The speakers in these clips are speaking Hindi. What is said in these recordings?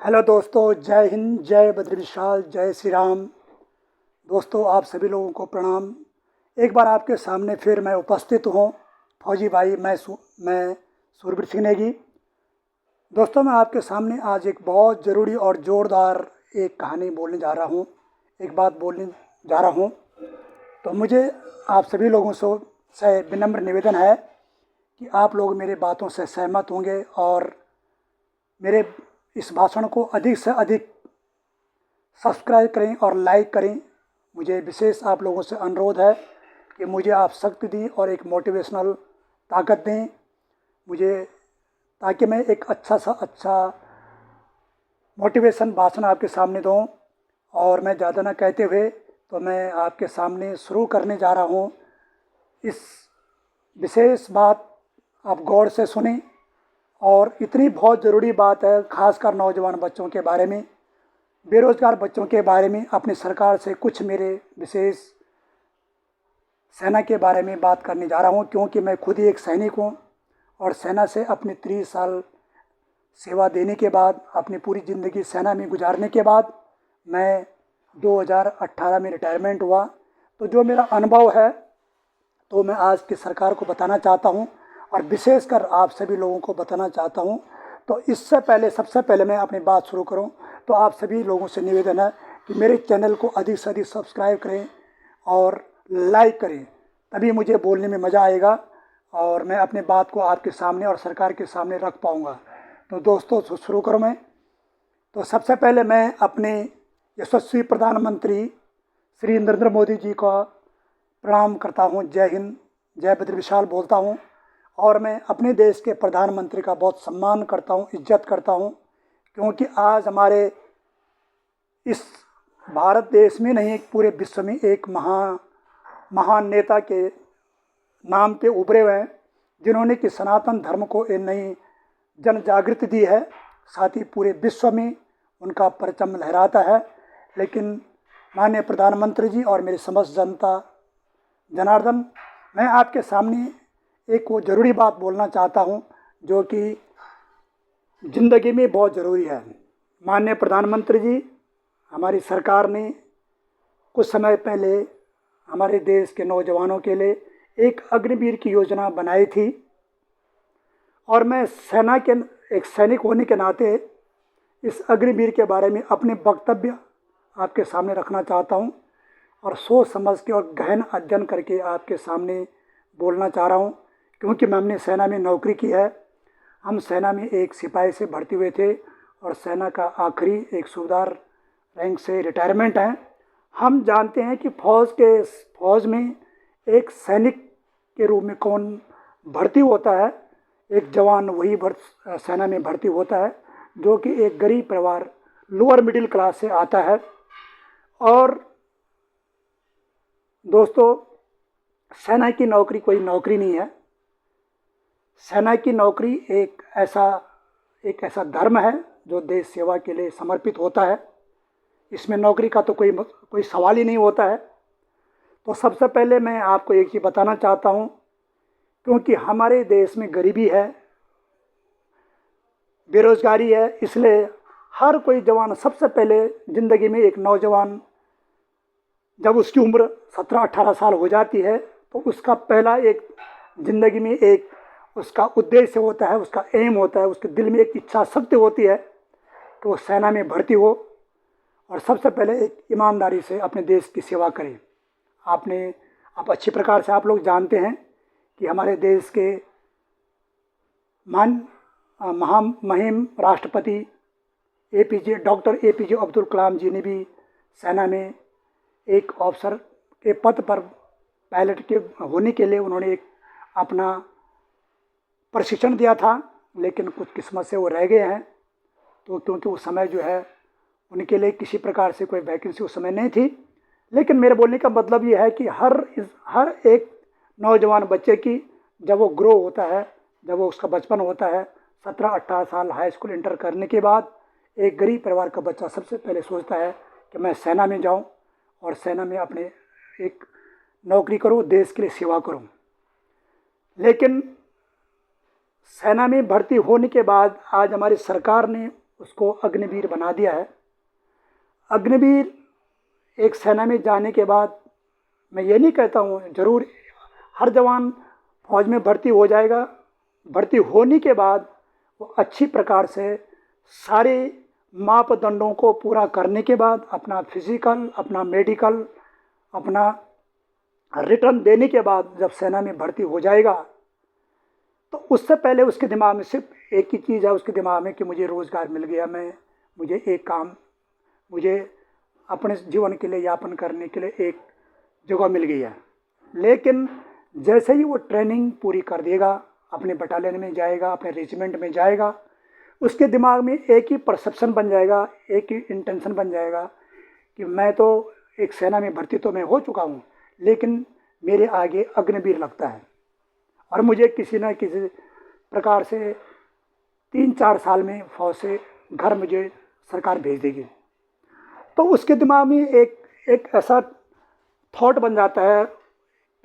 हेलो दोस्तों, जय हिंद, जय बद्री विशाल, जय श्री राम। दोस्तों, आप सभी लोगों को प्रणाम। एक बार आपके सामने फिर मैं उपस्थित हूँ। फौजी भाई, मैं सूरबीर सिंह नेगी। दोस्तों, मैं आपके सामने आज एक बहुत ज़रूरी और ज़ोरदार एक कहानी बोलने जा रहा हूँ, एक बात बोलने जा रहा हूँ। तो मुझे आप सभी लोगों से विनम्र निवेदन है कि आप लोग मेरे बातों से सहमत होंगे और मेरे इस भाषण को अधिक से अधिक सब्सक्राइब करें और लाइक करें। मुझे विशेष आप लोगों से अनुरोध है कि मुझे आप शक्ति दें और एक मोटिवेशनल ताकत दें मुझे, ताकि मैं एक अच्छा मोटिवेशन भाषण आपके सामने दूं। और मैं ज़्यादा ना कहते हुए तो मैं आपके सामने शुरू करने जा रहा हूं। इस विशेष बात आप गौर से सुनें, और इतनी बहुत ज़रूरी बात है, खासकर नौजवान बच्चों के बारे में, बेरोज़गार बच्चों के बारे में। अपनी सरकार से कुछ मेरे विशेष सेना के बारे में बात करने जा रहा हूं, क्योंकि मैं खुद ही एक सैनिक हूं और सेना से अपने 30 साल सेवा देने के बाद, अपनी पूरी ज़िंदगी सेना में गुजारने के बाद मैं 2018 में रिटायरमेंट हुआ। तो जो मेरा अनुभव है तो मैं आज की सरकार को बताना चाहता हूं और विशेषकर आप सभी लोगों को बताना चाहता हूं। तो इससे पहले, सबसे पहले मैं अपनी बात शुरू करूं तो आप सभी लोगों से निवेदन है कि मेरे चैनल को अधिक से अधिक सब्सक्राइब करें और लाइक करें, तभी मुझे बोलने में मज़ा आएगा और मैं अपनी बात को आपके सामने और सरकार के सामने रख पाऊँगा। तो दोस्तों, शुरू करूँ मैं। तो सबसे पहले मैं अपने यशस्वी प्रधानमंत्री श्री नरेंद्र मोदी जी का प्रणाम करता हूँ। जय हिंद, जय बद्री विशाल बोलता हूँ। और मैं अपने देश के प्रधानमंत्री का बहुत सम्मान करता हूँ, इज्जत करता हूँ, क्योंकि आज हमारे इस भारत देश में नहीं, पूरे विश्व में एक महान नेता के नाम पे उभरे हुए हैं, जिन्होंने कि सनातन धर्म को एक नई जन जागृति दी है। साथ ही पूरे विश्व में उनका परचम लहराता है। लेकिन माननीय प्रधानमंत्री जी और मेरी समस्त जनता जनार्दन, मैं आपके सामने एक वो ज़रूरी बात बोलना चाहता हूँ जो कि ज़िंदगी में बहुत ज़रूरी है। माननीय प्रधानमंत्री जी, हमारी सरकार ने कुछ समय पहले हमारे देश के नौजवानों के लिए एक अग्निवीर की योजना बनाई थी, और मैं सेना के एक सैनिक होने के नाते इस अग्निवीर के बारे में अपने वक्तव्य आपके सामने रखना चाहता हूं और सोच समझ के और गहन अध्ययन करके आपके सामने बोलना चाह रहा हूं, क्योंकि हमने सेना में नौकरी की है। हम सेना में एक सिपाही से भर्ती हुए थे और सेना का आखिरी एक सूबेदार रैंक से रिटायरमेंट है। हम जानते हैं कि फौज में एक सैनिक के रूप में कौन भर्ती होता है। एक जवान वही सेना में भर्ती होता है जो कि एक गरीब परिवार, लोअर मिडिल क्लास से आता है। और दोस्तों, सेना की नौकरी कोई नौकरी नहीं है। सेना की नौकरी एक ऐसा धर्म है जो देश सेवा के लिए समर्पित होता है। इसमें नौकरी का तो कोई सवाल ही नहीं होता है। तो सबसे पहले मैं आपको एक चीज़ बताना चाहता हूँ, क्योंकि हमारे देश में गरीबी है, बेरोज़गारी है, इसलिए हर कोई जवान सबसे पहले ज़िंदगी में, एक नौजवान जब उसकी उम्र 17-18 साल हो जाती है तो उसका पहला एक ज़िंदगी में एक उसका उद्देश्य होता है, उसका एम होता है, उसके दिल में एक इच्छा शक्ति होती है कि वो सेना में भर्ती हो और सबसे पहले एक ईमानदारी से अपने देश की सेवा करें। आप अच्छी प्रकार से आप लोग जानते हैं कि हमारे देश के महामहिम राष्ट्रपति डॉक्टर APJ अब्दुल कलाम जी ने भी सेना में एक ऑफिसर के पद पर पायलट के होने के लिए उन्होंने एक अपना प्रशिक्षण दिया था, लेकिन कुछ किस्मत से वो रह गए हैं। तो क्योंकि उस समय जो है उनके लिए किसी प्रकार से कोई वैकेंसी उस समय नहीं थी। लेकिन मेरे बोलने का मतलब ये है कि हर एक नौजवान बच्चे की, जब वो ग्रो होता है, जब वो उसका बचपन होता है, 17-18 साल हाई स्कूल इंटर करने के बाद, एक गरीब परिवार का बच्चा सबसे पहले सोचता है कि मैं सेना में जाऊं और सेना में अपने एक नौकरी करूं, देश के लिए सेवा करूं। लेकिन सेना में भर्ती होने के बाद आज हमारी सरकार ने उसको अग्निवीर बना दिया है। अग्निवीर एक सेना में जाने के बाद, मैं ये नहीं कहता हूँ ज़रूर हर जवान फौज में भर्ती हो जाएगा। भर्ती होने के बाद वो अच्छी प्रकार से सारे मापदंडों को पूरा करने के बाद अपना फिजिकल, अपना मेडिकल, अपना रिटर्न देने के बाद जब सेना में भर्ती हो जाएगा, तो उससे पहले उसके दिमाग में सिर्फ एक ही चीज़ है, उसके दिमाग में कि मुझे रोज़गार मिल गया, मुझे एक काम, मुझे अपने जीवन के लिए यापन करने के लिए एक जगह मिल गई है। लेकिन जैसे ही वो ट्रेनिंग पूरी कर देगा, अपने बटालियन में जाएगा, अपने रेजिमेंट में जाएगा, उसके दिमाग में एक ही परसेप्शन बन जाएगा, एक ही इंटेंशन बन जाएगा कि मैं तो एक सेना में भर्ती तो मैं हो चुका हूँ, लेकिन मेरे आगे अग्निवीर लगता है और मुझे किसी न किसी प्रकार से 3-4 साल में फौज से घर मुझे सरकार भेज देगी। तो उसके दिमाग में एक ऐसा थॉट बन जाता है,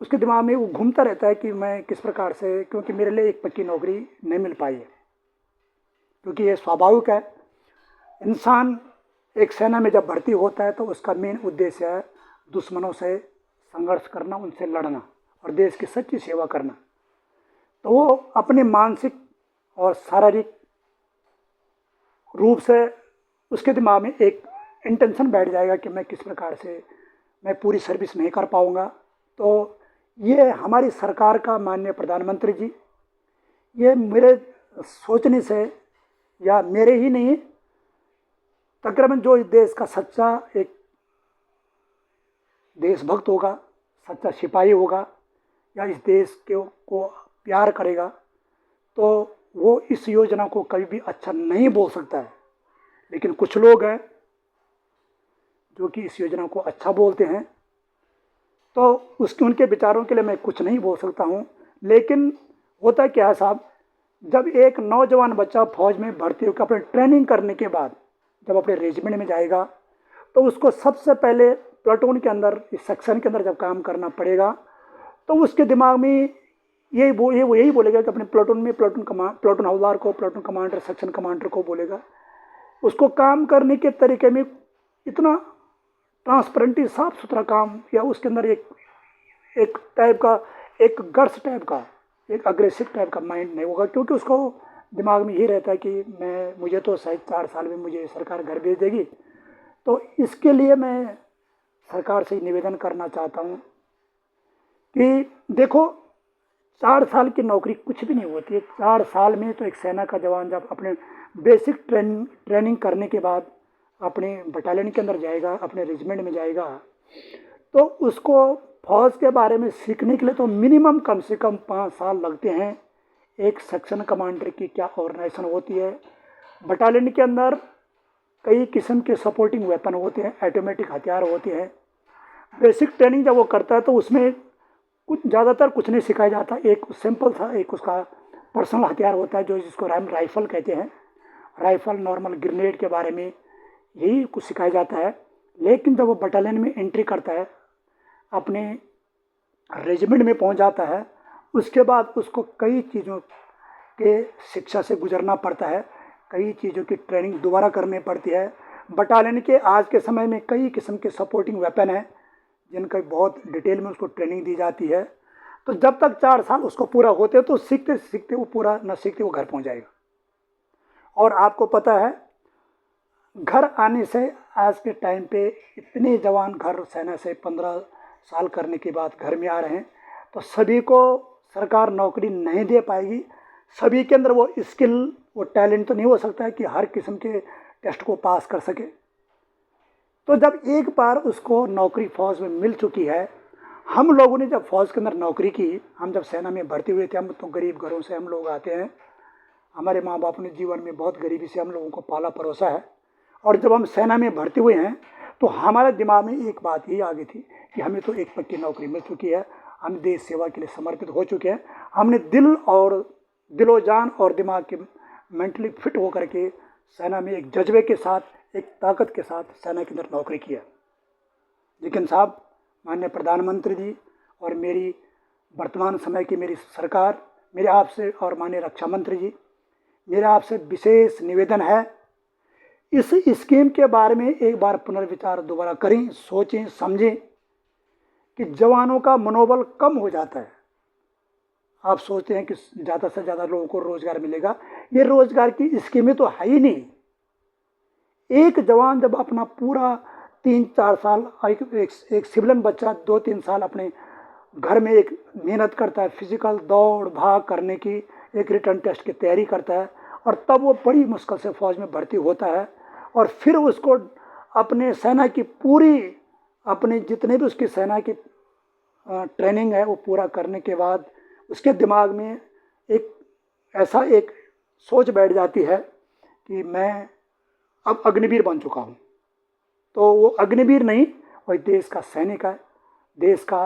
उसके दिमाग में वो घूमता रहता है कि मैं किस प्रकार से, क्योंकि मेरे लिए एक पक्की नौकरी नहीं मिल पाई है। क्योंकि ये स्वाभाविक है, इंसान एक सेना में जब भर्ती होता है तो उसका मेन उद्देश्य है दुश्मनों से संघर्ष करना, उनसे लड़ना और देश की सच्ची सेवा करना। तो वो अपने मानसिक और शारीरिक रूप से उसके दिमाग में एक इंटेंशन बैठ जाएगा कि मैं किस प्रकार से मैं पूरी सर्विस नहीं कर पाऊँगा। तो ये हमारी सरकार का, माननीय प्रधानमंत्री जी, ये मेरे सोचने से या मेरे ही नहीं, तकरीबन जो इस देश का सच्चा एक देशभक्त होगा, सच्चा सिपाही होगा या इस देश को प्यार करेगा, तो वो इस योजना को कभी भी अच्छा नहीं बोल सकता है। लेकिन कुछ लोग हैं जो कि इस योजना को अच्छा बोलते हैं, तो उनके विचारों के लिए मैं कुछ नहीं बोल सकता हूँ। लेकिन होता क्या है साहब, जब एक नौजवान बच्चा फौज में भर्ती होकर अपने ट्रेनिंग करने के बाद जब अपने रेजिमेंट में जाएगा, तो उसको सबसे पहले प्लाटून के अंदर, इस सेक्शन के अंदर जब काम करना पड़ेगा, तो उसके दिमाग में वो यही बोलेगा कि अपने प्लाटून में प्लाटून हवलदार को, प्लाटून कमांडर, सेक्शन कमांडर को बोलेगा। उसको काम करने के तरीके में इतना ट्रांसपेरेंटली, साफ सुथरा काम, या उसके अंदर एक टाइप का, एक गट्स टाइप का, एक अग्रेसिव टाइप का माइंड नहीं होगा। क्योंकि उसको दिमाग में यही रहता है कि मुझे तो शायद 4 साल में मुझे सरकार घर भेज देगी। तो इसके लिए मैं सरकार से निवेदन करना चाहता हूँ कि देखो, 4 साल की नौकरी कुछ भी नहीं होती है। 4 साल में तो एक सेना का जवान जब अपने बेसिक ट्रेनिंग करने के बाद अपने बटालियन के अंदर जाएगा, अपने रेजिमेंट में जाएगा, तो उसको फौज के बारे में सीखने के लिए तो मिनिमम कम से कम 5 साल लगते हैं। एक सेक्शन कमांडर की क्या ऑर्गेनाइजेशन होती है, बटालियन के अंदर कई किस्म के सपोर्टिंग वेपन होते हैं, ऑटोमेटिक हथियार होते हैं। बेसिक ट्रेनिंग जब वो करता है तो उसमें ज़्यादातर कुछ नहीं सिखाया जाता। एक सिंपल सा एक उसका पर्सनल हथियार होता है, जो जिसको राइफल कहते हैं। राइफल, नॉर्मल ग्रेनेड के बारे में यही कुछ सिखाया जाता है। लेकिन जब वो बटालियन में एंट्री करता है, अपने रेजिमेंट में पहुंच जाता है, उसके बाद उसको कई चीज़ों के शिक्षा से गुजरना पड़ता है, कई चीज़ों की ट्रेनिंग दोबारा करनी पड़ती है। बटालियन के आज के समय में कई किस्म के सपोर्टिंग वेपन हैं जिनका बहुत डिटेल में उसको ट्रेनिंग दी जाती है। तो जब तक 4 साल उसको पूरा होते हैं तो सीखते सीखते वो पूरा न सीखते वो घर पहुंच जाएगा। और आपको पता है, घर आने से आज के टाइम पे इतने जवान घर सेना से 15 साल करने के बाद घर में आ रहे हैं, तो सभी को सरकार नौकरी नहीं दे पाएगी। सभी के अंदर वो स्किल, वो टैलेंट तो नहीं हो सकता है कि हर किस्म के टेस्ट को पास कर सके। तो जब एक बार उसको नौकरी फौज में मिल चुकी है, हम लोगों ने जब फौज के अंदर नौकरी की, हम जब सेना में भर्ती हुए थे, हम तो गरीब घरों से हम लोग आते हैं। हमारे माँ बाप ने जीवन में बहुत गरीबी से हम लोगों को पाला परोसा है। और जब हम सेना में भर्ती हुए हैं तो हमारे दिमाग में एक बात ही आ गई थी कि हमें तो एक पक्की नौकरी मिल चुकी है, हम देश सेवा के लिए समर्पित हो चुके हैं। हमने दिलो जान और दिमाग के मेंटली फिट होकर के सेना में एक जज्बे के साथ, एक ताकत के साथ सेना के अंदर नौकरी किया। लेकिन साहब, माननीय प्रधानमंत्री जी और मेरी वर्तमान समय की मेरी सरकार, मेरे आपसे और माननीय रक्षा मंत्री जी, मेरा आपसे विशेष निवेदन है इस स्कीम के बारे में एक बार पुनर्विचार दोबारा करें, सोचें, समझें कि जवानों का मनोबल कम हो जाता है। आप सोचते हैं कि ज़्यादा से ज़्यादा लोगों को रोज़गार मिलेगा, ये रोज़गार की स्कीमें तो है ही नहीं। एक जवान जब अपना पूरा 3-4 साल, एक सिविलियन बच्चा 2-3 साल अपने घर में एक मेहनत करता है, फिजिकल दौड़ भाग करने की, एक रिटर्न टेस्ट की तैयारी करता है, और तब वो बड़ी मुश्किल से फौज में भर्ती होता है, और फिर उसको अपने सेना की पूरी, अपने जितने भी उसकी सेना की ट्रेनिंग है वो पूरा करने के बाद उसके दिमाग में एक सोच बैठ जाती है कि मैं अब अग्निवीर बन चुका हूँ। तो वो अग्निवीर नहीं, वही देश का सैनिक है, देश का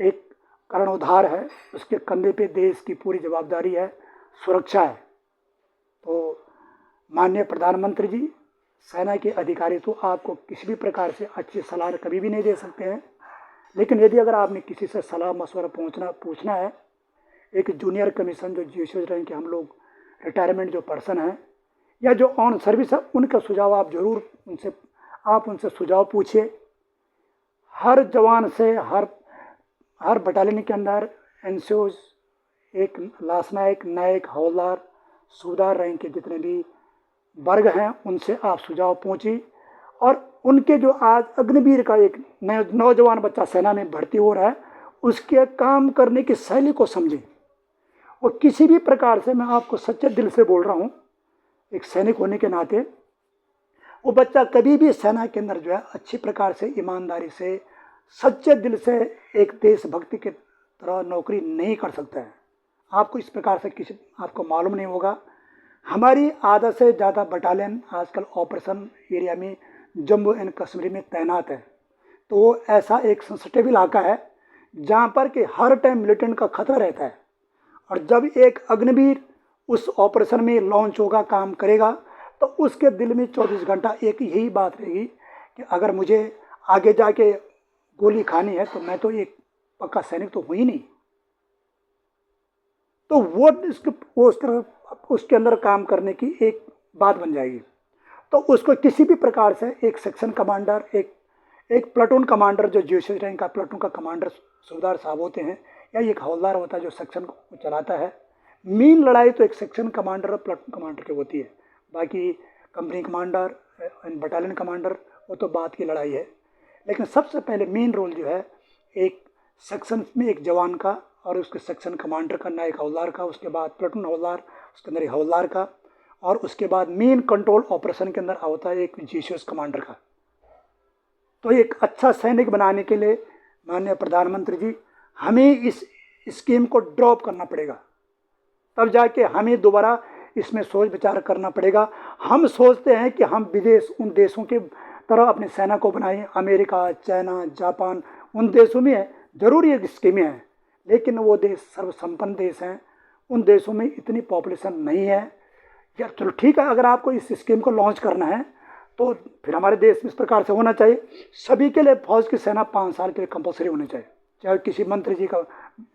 एक कर्णधार है, उसके कंधे पे देश की पूरी जवाबदारी है, सुरक्षा है। तो माननीय प्रधानमंत्री जी, सेना के अधिकारी तो आपको किसी भी प्रकार से अच्छी सलाह कभी भी नहीं दे सकते हैं, लेकिन यदि अगर आपने किसी से सलाह मशवरा पूछना है, एक जूनियर कमीशन जो जीएसएस रैंक के हम लोग रिटायरमेंट जो पर्सन हैं या जो ऑन सर्विस है, उनका सुझाव आप जरूर उनसे सुझाव पूछिए। हर जवान से, हर बटालियन के अंदर एनसीओज, एक लासनायक, नायक, हवलदार, सूबेदार रैंक के जितने भी वर्ग हैं उनसे आप सुझाव पूछिए, और उनके जो आज अग्निवीर का एक नौजवान बच्चा सेना में भर्ती हो रहा है, उसके काम करने की शैली को समझें। और किसी भी प्रकार से, मैं आपको सच्चे दिल से बोल रहा हूँ, एक सैनिक होने के नाते, वो बच्चा कभी भी सेना के अंदर जो है अच्छी प्रकार से, ईमानदारी से, सच्चे दिल से एक देशभक्ति की तरह नौकरी नहीं कर सकता है। आपको इस प्रकार से आपको मालूम नहीं होगा। हमारी आधा से ज़्यादा बटालियन आजकल ऑपरेशन एरिया में जम्मू एंड कश्मीर में तैनात है। तो वो ऐसा एक सेंसिटिव इलाका है जहाँ पर कि हर टाइम मिलिटेंट का खतरा रहता है, और जब एक अग्निवीर उस ऑपरेशन में लॉन्च होगा, काम करेगा, तो उसके दिल में 24 घंटा एक यही बात रहेगी कि अगर मुझे आगे जाके गोली खानी है तो मैं तो एक पक्का सैनिक तो हूँ ही नहीं। तो वो उसके अंदर काम करने की एक बात बन जाएगी। तो उसको किसी भी प्रकार से एक सेक्शन कमांडर, एक प्लाटून कमांडर, जो जीएसएस रैंक का प्लाटून का कमांडर सूबेदार साहब होते हैं, या एक हवलदार होता है जो सेक्शन को चलाता है। मेन लड़ाई तो एक सेक्शन कमांडर और प्लाटून कमांडर की होती है। बाकी कंपनी कमांडर, बटालियन कमांडर, वो तो बात की लड़ाई है। लेकिन सबसे पहले मेन रोल जो है एक सेक्शन में एक जवान का, और उसके सेक्शन कमांडर का, नायक हवलदार का, उसके बाद प्लाटून हवलदार, उसके अंदर हवलदार का, और उसके बाद मेन कंट्रोल ऑपरेशन के अंदर होता है एक जीएसएस कमांडर का। तो एक अच्छा सैनिक बनाने के लिए माननीय प्रधानमंत्री जी, हमें इस स्कीम को ड्रॉप करना पड़ेगा, तब जाके हमें दोबारा इसमें सोच विचार करना पड़ेगा। हम सोचते हैं कि हम विदेश, उन देशों के तरह अपनी सेना को बनाएं, अमेरिका, चाइना, जापान, उन देशों में जरूर ये स्कीमें हैं, लेकिन वो देश सर्वसंपन्न देश हैं, उन देशों में इतनी पॉपुलेशन नहीं है। यार चलो ठीक है, अगर आपको इस स्कीम को लॉन्च करना है तो फिर हमारे देश में इस प्रकार से होना चाहिए, सभी के लिए फौज की सेना 5 साल के लिए कंपलसरी होनी चाहिए। चाहे किसी मंत्री जी का,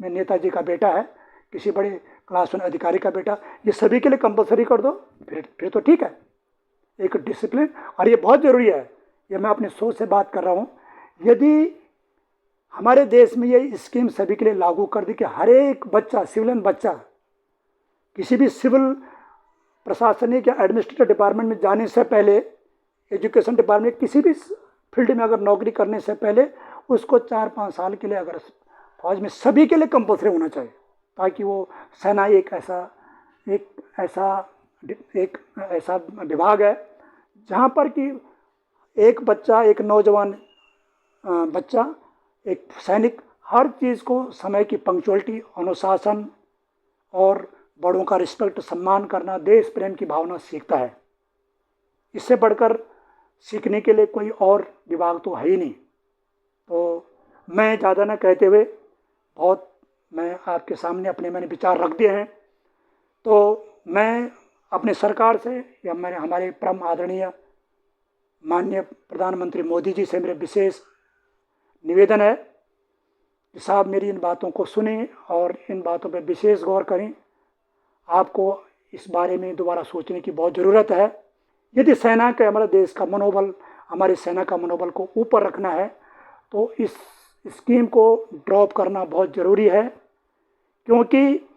नेताजी का बेटा है, किसी बड़े क्लास 1 अधिकारी का बेटा, ये सभी के लिए कंपलसरी कर दो, फिर तो ठीक है, एक डिसिप्लिन। और ये बहुत ज़रूरी है, ये मैं अपनी सोच से बात कर रहा हूँ। यदि हमारे देश में ये स्कीम सभी के लिए लागू कर दी कि हर एक बच्चा, सिविलियन बच्चा, किसी भी सिविल प्रशासनिक या एडमिनिस्ट्रेटिव डिपार्टमेंट में जाने से पहले, एजुकेशन डिपार्टमेंट, किसी भी फील्ड में अगर नौकरी करने से पहले, उसको 4-5 साल के लिए अगर फौज में सभी के लिए कंपलसरी होना चाहिए, ताकि वो सेना एक ऐसा विभाग है जहाँ पर कि एक बच्चा, एक नौजवान बच्चा, एक सैनिक हर चीज़ को, समय की पंक्चुअलिटी, अनुशासन और बड़ों का रिस्पेक्ट, सम्मान करना, देश प्रेम की भावना सीखता है। इससे बढ़कर सीखने के लिए कोई और विभाग तो है ही नहीं। तो मैं ज़्यादा न कहते हुए, मैं आपके सामने अपने मैंने विचार रख दिए हैं। तो मैं अपने सरकार से, या हमारे परम आदरणीय माननीय प्रधानमंत्री मोदी जी से मेरे विशेष निवेदन है कि साहब मेरी इन बातों को सुनें और इन बातों पर विशेष गौर करें। आपको इस बारे में दोबारा सोचने की बहुत ज़रूरत है। यदि सेना के हमारे देश का मनोबल, हमारी सेना का मनोबल को ऊपर रखना है तो इस स्कीम को ड्रॉप करना बहुत ज़रूरी है, क्योंकि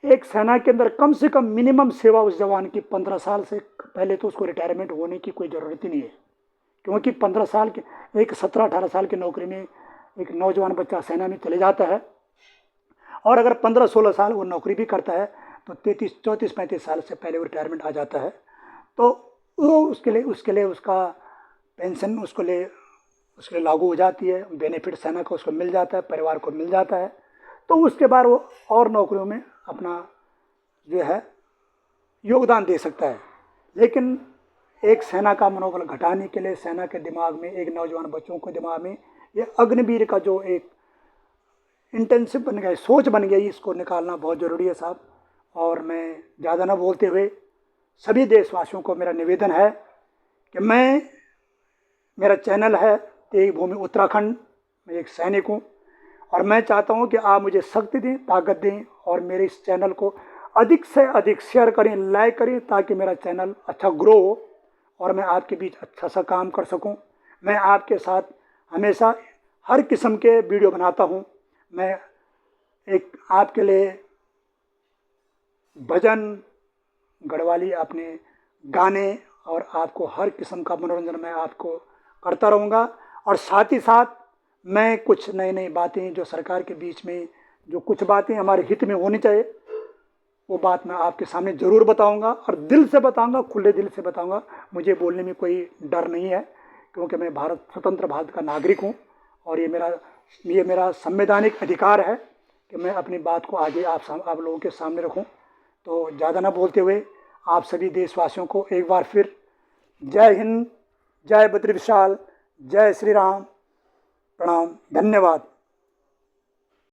एक सेना के अंदर कम से कम मिनिमम सेवा उस जवान की 15 साल से पहले तो उसको रिटायरमेंट होने की कोई ज़रूरत ही नहीं है। क्योंकि 15 साल के, एक 17-18 साल की नौकरी में एक नौजवान बच्चा सेना में चले जाता है, और अगर 15-16 साल वो नौकरी भी करता है तो 34-35 साल से पहले वो रिटायरमेंट आ जाता है। तो वो उसके लिए उसका पेंशन उसके लिए लागू हो जाती है, बेनिफिट सेना को उसको मिल जाता है, परिवार को मिल जाता है। तो उसके बाद वो और नौकरियों में अपना जो है योगदान दे सकता है। लेकिन एक सेना का मनोबल घटाने के लिए सेना के दिमाग में, एक नौजवान बच्चों के दिमाग में ये अग्निवीर का जो एक इंटेंसिव बन गया, सोच बन गई, इसको निकालना बहुत ज़रूरी है साहब। और मैं ज़्यादा ना बोलते हुए सभी देशवासियों को मेरा निवेदन है कि मेरा चैनल है तेग भूमि उत्तराखंड, मैं एक सैनिक हूँ और मैं चाहता हूँ कि आप मुझे शक्ति दें, ताकत दें और मेरे इस चैनल को अधिक से अधिक शेयर करें, लाइक करें, ताकि मेरा चैनल अच्छा ग्रो हो और मैं आपके बीच अच्छा सा काम कर सकूं। मैं आपके साथ हमेशा हर किस्म के वीडियो बनाता हूं। मैं एक आपके लिए भजन, गढ़वाली अपने गाने और आपको हर किस्म का मनोरंजन मैं आपको करता रहूँगा। और साथ ही साथ मैं कुछ नई नई बातें जो सरकार के बीच में जो कुछ बातें हमारे हित में होनी चाहिए, वो बात मैं आपके सामने ज़रूर बताऊंगा और दिल से बताऊंगा, खुले दिल से बताऊंगा। मुझे बोलने में कोई डर नहीं है, क्योंकि मैं स्वतंत्र भारत का नागरिक हूं और ये मेरा संवैधानिक अधिकार है कि मैं अपनी बात को आगे आप लोगों के सामने रखूं। तो ज़्यादा ना बोलते हुए आप सभी देशवासियों को एक बार फिर जय हिंद, जय बद्री विशाल, जय श्री राम, प्रणाम, धन्यवाद।